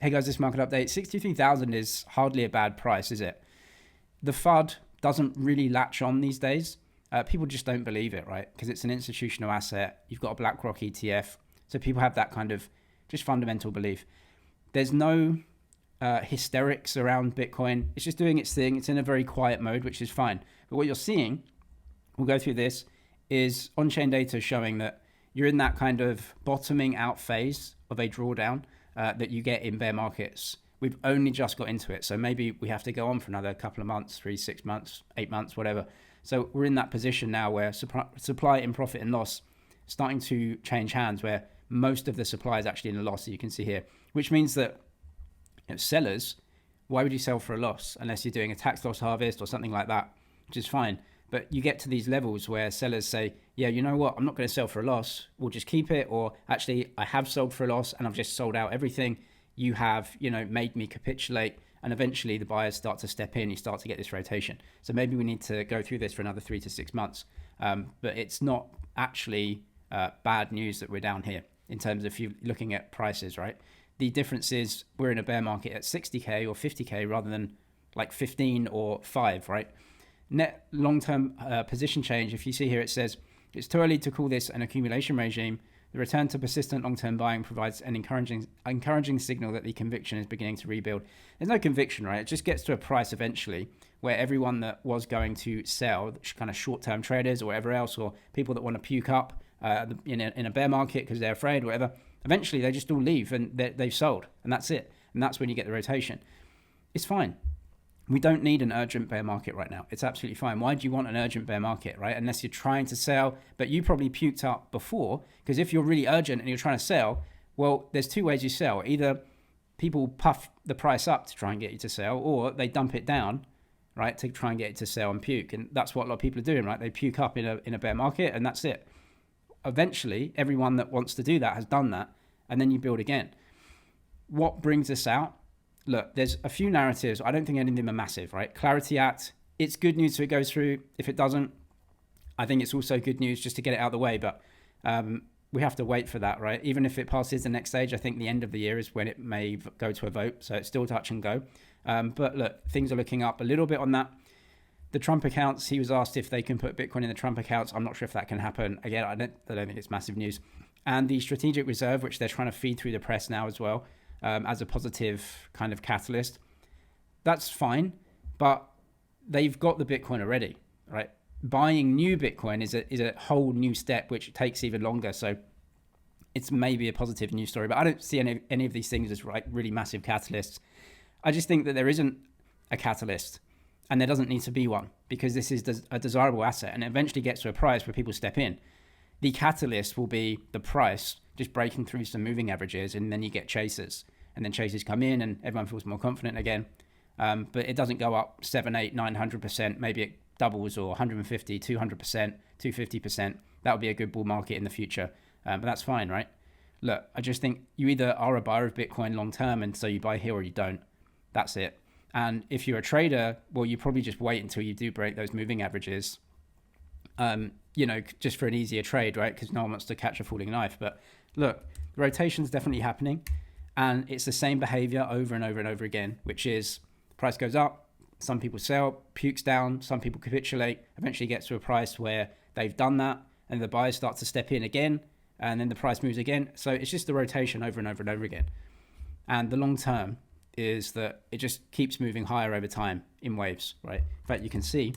Hey guys, this market update. 63,000 is hardly a bad price, is it? The FUD doesn't really latch on these days. People just don't believe it, right? Because it's an institutional asset. You've got a BlackRock ETF. So people have that kind of just fundamental belief. There's no hysterics around Bitcoin. It's just doing its thing. It's in a very quiet mode, which is fine. But what you're seeing, we'll go through this, is on-chain data showing that you're in that kind of bottoming out phase of a drawdown that you get in bear markets. We've only just got into it. So maybe we have to go on for another couple of months, 3, 6 months, 8 months, whatever. So we're in that position now where supply in profit and loss starting to change hands, where most of the supply is actually in a loss, as you can see here, which means that sellers, why would you sell for a loss unless you're doing a tax loss harvest or something like that, which is fine. But you get to these levels where sellers say, yeah, you know what, I'm not going to sell for a loss. We'll just keep it. Or actually, I have sold for a loss and I've just sold out everything. You have, made me capitulate. And eventually the buyers start to step in. You start to get this rotation. So maybe we need to go through this for another 3 to 6 months. But it's not actually bad news that we're down here in terms of if you're looking at prices, right? The difference is we're in a bear market at 60K or 50K rather than like 15 or 5, right? Net long-term position change, if you see here, it says, it's too early to call this an accumulation regime. The return to persistent long-term buying provides an encouraging signal that the conviction is beginning to rebuild. There's no conviction, right? It just gets to a price eventually where everyone that was going to sell, kind of short-term traders or whatever else, or people that want to puke up in a bear market because they're afraid, whatever, eventually they just all leave and they've sold, and that's it. And that's when you get the rotation. It's fine. We don't need an urgent bear market right now. It's absolutely fine. Why do you want an urgent bear market, right? Unless you're trying to sell, but you probably puked up before, because if you're really urgent and you're trying to sell, well, there's 2 ways you sell. Either people puff the price up to try and get you to sell, or they dump it down, right, to try and get you to sell and puke. And that's what a lot of people are doing, right? They puke up in a bear market, and that's it. Eventually, everyone that wants to do that has done that, and then you build again. What brings this out? Look, there's a few narratives. I don't think any of them are massive, right? Clarity Act, it's good news if it goes through. If it doesn't, I think it's also good news just to get it out of the way. But we have to wait for that, right? Even if it passes the next stage, I think the end of the year is when it may go to a vote. So it's still touch and go. But look, things are looking up a little bit on that. The Trump accounts, he was asked if they can put Bitcoin in the Trump accounts. I'm not sure if that can happen. Again, I don't think it's massive news. And the strategic reserve, which they're trying to feed through the press now as well, as a positive kind of catalyst, that's fine, but they've got the Bitcoin already, right? Buying new Bitcoin is a whole new step, which takes even longer. So it's maybe a positive news story, but I don't see any of these things as really massive catalysts. I just think that there isn't a catalyst, and there doesn't need to be one, because this is a desirable asset, and it eventually gets to a price where people step in. The catalyst will be the price just breaking through some moving averages, and then you get chasers, and then chasers come in and everyone feels more confident again. But it doesn't go up 7, 8, 900%. Maybe it doubles, or 150, 200%, 250%. That would be a good bull market in the future. But that's fine, right? Look, I just think you either are a buyer of Bitcoin long term, and so you buy here, or you don't. That's it. And if you're a trader, well, you probably just wait until you do break those moving averages, just for an easier trade, right? Because no one wants to catch a falling knife. But look, the rotation's definitely happening, and it's the same behavior over and over and over again, which is price goes up, some people sell, pukes down, some people capitulate, eventually gets to a price where they've done that, and the buyers start to step in again, and then the price moves again. So it's just the rotation over and over and over again. And the long term is that it just keeps moving higher over time in waves, right? In fact, you can see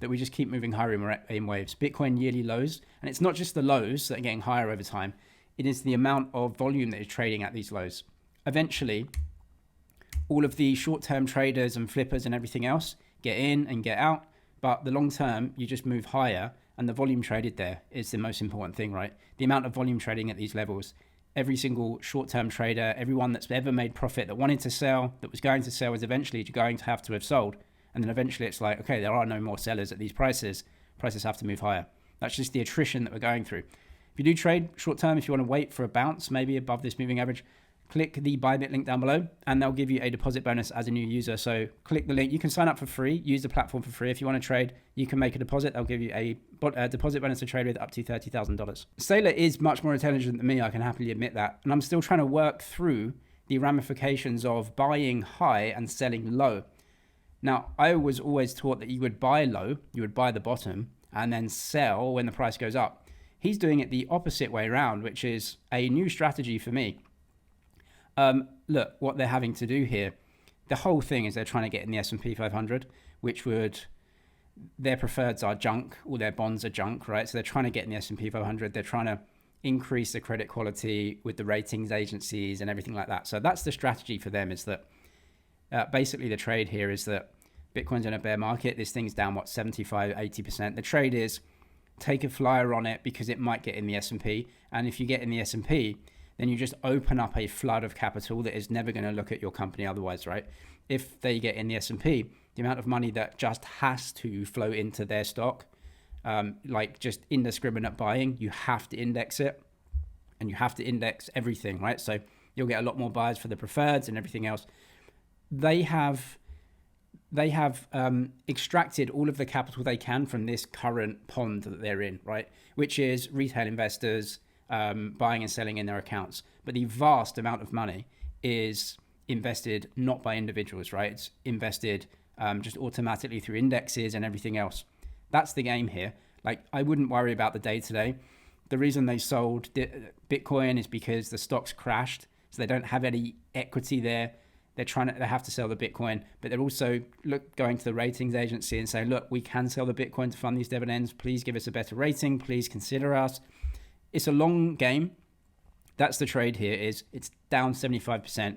that we just keep moving higher in waves. Bitcoin yearly lows, and it's not just the lows that are getting higher over time, it is the amount of volume that is trading at these lows. Eventually, all of the short-term traders and flippers and everything else get in and get out, but the long term, you just move higher, and the volume traded there is the most important thing, right? The amount of volume trading at these levels. Every single short-term trader, everyone that's ever made profit that wanted to sell, that was going to sell, is eventually going to have sold. And then eventually it's like, okay, there are no more sellers at these prices. Prices have to move higher. That's just the attrition that we're going through. If you do trade short term, if you want to wait for a bounce, maybe above this moving average, click the Bybit link down below, and they'll give you a deposit bonus as a new user. So click the link. You can sign up for free, use the platform for free. If you want to trade, you can make a deposit. They'll give you a deposit bonus to trade with up to $30,000. Sailor is much more intelligent than me. I can happily admit that. And I'm still trying to work through the ramifications of buying high and selling low. Now, I was always taught that you would buy low, you would buy the bottom, and then sell when the price goes up. He's doing it the opposite way around, which is a new strategy for me. Look, what they're having to do here, the whole thing is they're trying to get in the S&P 500, which would, their preferreds are junk, all their bonds are junk, right? So they're trying to get in the S&P 500. They're trying to increase the credit quality with the ratings agencies and everything like that. So that's the strategy for them, is that basically the trade here is that Bitcoin's in a bear market. This thing's down, 75, 80%. The trade is take a flyer on it because it might get in the S&P. And if you get in the S&P, then you just open up a flood of capital that is never going to look at your company otherwise, right? If they get in the S&P, the amount of money that just has to flow into their stock, like just indiscriminate buying, you have to index it, and you have to index everything, right? So you'll get a lot more buyers for the preferreds and everything else. They have extracted all of the capital they can from this current pond that they're in, right? Which is retail investors, buying and selling in their accounts. But the vast amount of money is invested not by individuals, right? It's invested just automatically through indexes and everything else. That's the game here. Like, I wouldn't worry about the day to day. The reason they sold Bitcoin is because the stocks crashed, so they don't have any equity there. They have to sell the Bitcoin, but they're also going to the ratings agency and saying, look, we can sell the Bitcoin to fund these dividends. Please give us a better rating. Please consider us. It's a long game. That's the trade here. Is it's down 75%.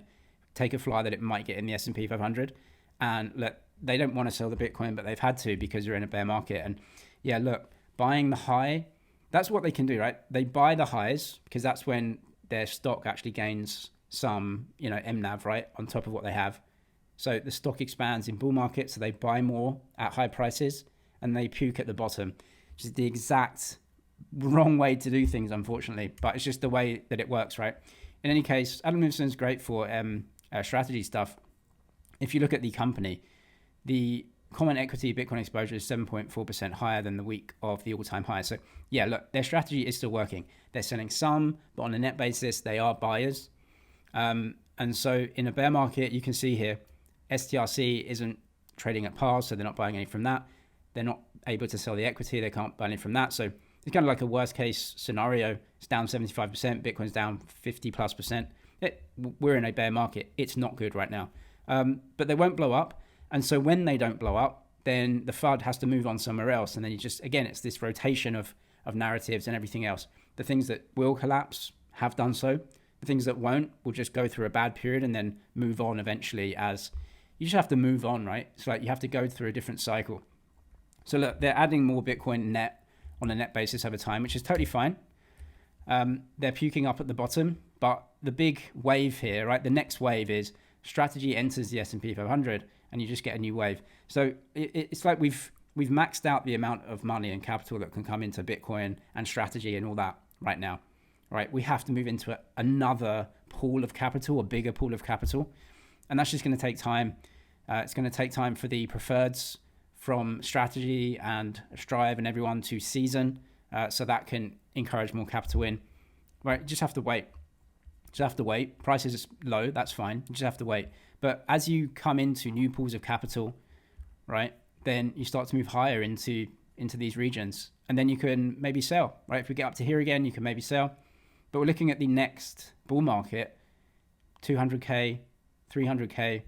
Take a fly that it might get in the S&P 500. And look, they don't want to sell the Bitcoin, but they've had to because they're in a bear market. And yeah, look, buying the high, that's what they can do, right? They buy the highs because that's when their stock actually gains some, MNAV, right, on top of what they have. So the stock expands in bull markets, so they buy more at high prices and they puke at the bottom, which is the exact wrong way to do things, unfortunately, but it's just the way that it works, right? In any case, Adam Newson's great for strategy stuff. If you look at the company, the common equity Bitcoin exposure is 7.4% higher than the week of the all-time high. So yeah, look, their strategy is still working. They're selling some, but on a net basis, they are buyers. And so in a bear market, you can see here, STRC isn't trading at par, so they're not buying any from that. They're not able to sell the equity. They can't buy any from that. So it's kind of like a worst case scenario. It's down 75%. Bitcoin's down 50 plus percent. We're in a bear market. It's not good right now. But they won't blow up. And so when they don't blow up, then the FUD has to move on somewhere else. And then it's this rotation of narratives and everything else. The things that will collapse have done so. The things that won't will just go through a bad period and then move on eventually, as you just have to move on, right? It's like you have to go through a different cycle. So look, they're adding more Bitcoin net on a net basis over time, which is totally fine. They're puking up at the bottom, but the big wave here, right? The next wave is strategy enters the S&P 500 and you just get a new wave. So it's like we've maxed out the amount of money and capital that can come into Bitcoin and strategy and all that right now, right? We have to move into another pool of capital, a bigger pool of capital. And that's just going to take time. It's going to take time for the preferreds from strategy and Strive and everyone to season, so that can encourage more capital in. Right, you just have to wait. Price is low, that's fine. You just have to wait. But as you come into new pools of capital, right, then you start to move higher into these regions, and then you can maybe sell. Right, if we get up to here again, you can maybe sell. But we're looking at the next bull market, 200k, 300k.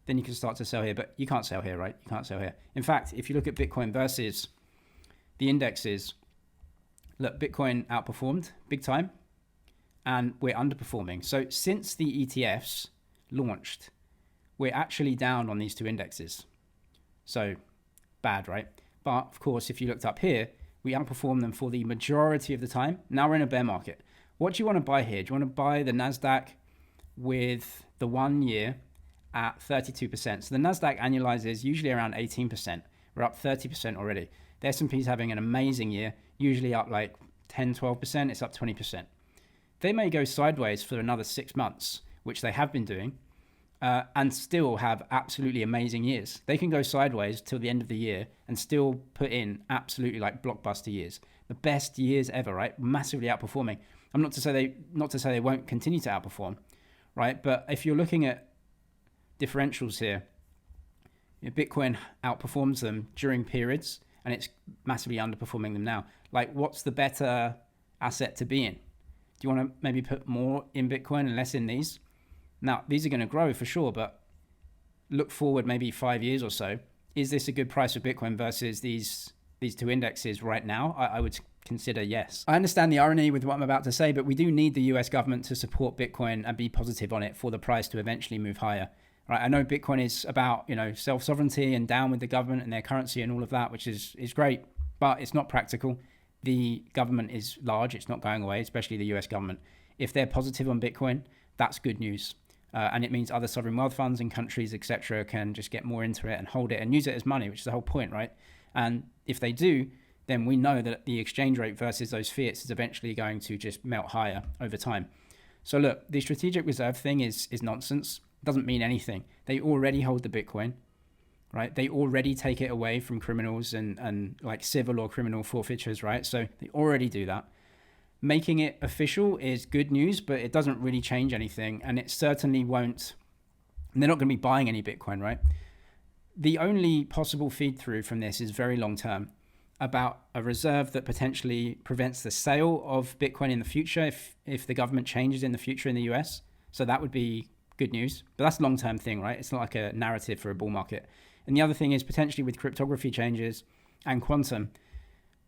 Then you can start to sell here, but you can't sell here, right? You can't sell here. In fact, if you look at Bitcoin versus the indexes, look, Bitcoin outperformed big time and we're underperforming. So since the ETFs launched, we're actually down on these two indexes. So bad, right? But of course, if you looked up here, we outperformed them for the majority of the time. Now we're in a bear market. What do you want to buy here? Do you want to buy the NASDAQ with the 1 year at 32%. So the NASDAQ annualizes usually around 18%. We're up 30% already. The S&P is having an amazing year, usually up like 10, 12%. It's up 20%. They may go sideways for another 6 months, which they have been doing, and still have absolutely amazing years. They can go sideways till the end of the year and still put in absolutely like blockbuster years. The best years ever, right? Massively outperforming. I'm not to say they won't continue to outperform, right? But if you're looking at differentials here, Bitcoin outperforms them during periods and it's massively underperforming them now. Like, what's the better asset to be in? Do you want to maybe put more in Bitcoin and less in these? Now, these are going to grow for sure, but look forward maybe 5 years or so. Is this a good price for Bitcoin versus these two indexes right now? I would consider yes. I understand the irony with what I'm about to say, but we do need the US government to support Bitcoin and be positive on it for the price to eventually move higher. Right? I know Bitcoin is about, self-sovereignty and down with the government and their currency and all of that, which is great, but it's not practical. The government is large. It's not going away, especially the US government. If they're positive on Bitcoin, that's good news. And it means other sovereign wealth funds and countries, etc., can just get more into it and hold it and use it as money, which is the whole point, right? And if they do, then we know that the exchange rate versus those fiats is eventually going to just melt higher over time. So look, the strategic reserve thing is nonsense. It doesn't mean anything. They already hold the Bitcoin, right? They already take it away from criminals and like civil or criminal forfeitures, right? So they already do that. Making it official is good news, but it doesn't really change anything. And it certainly won't, and they're not going to be buying any Bitcoin, right? The only possible feed through from this is very long term, about a reserve that potentially prevents the sale of Bitcoin in the future if the government changes in the future in the US. So that would be good news. But that's a long term thing, right? It's not like a narrative for a bull market. And the other thing is potentially with cryptography changes and quantum,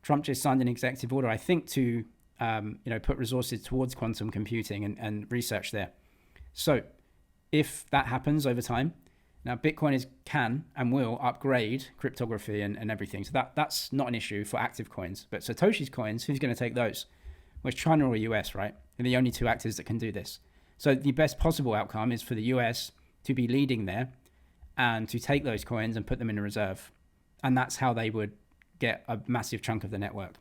Trump just signed an executive order, I think, to put resources towards quantum computing and research there. So if that happens over time, now Bitcoin can and will upgrade cryptography and everything. So that's not an issue for active coins. But Satoshi's coins, who's going to take those? Well, it's China or US, right? They're the only two actors that can do this. So the best possible outcome is for the US to be leading there and to take those coins and put them in a reserve. And that's how they would get a massive chunk of the network.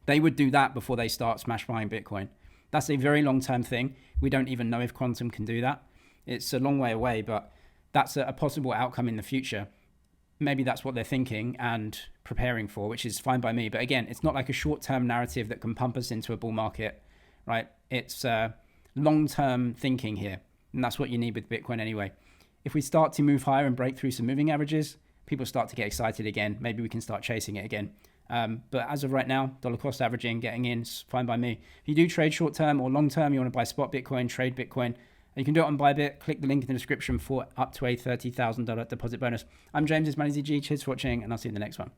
They would do that before they start smash buying Bitcoin. That's a very long-term thing. We don't even know if quantum can do that. It's a long way away, but that's a possible outcome in the future. Maybe that's what they're thinking and preparing for, which is fine by me. But again, it's not like a short-term narrative that can pump us into a bull market, right? It's long-term thinking here, and that's what you need with Bitcoin anyway. If we start to move higher and break through some moving averages, people start to get excited again. Maybe we can start chasing it again. But as of right now, dollar cost averaging, getting in, is fine by me. If you do trade short-term or long-term, you want to buy spot Bitcoin, trade Bitcoin, you can do it on Bybit. Click the link in the description for up to a $30,000 deposit bonus. I'm James, it's MoneyZG. Cheers for watching, and I'll see you in the next one.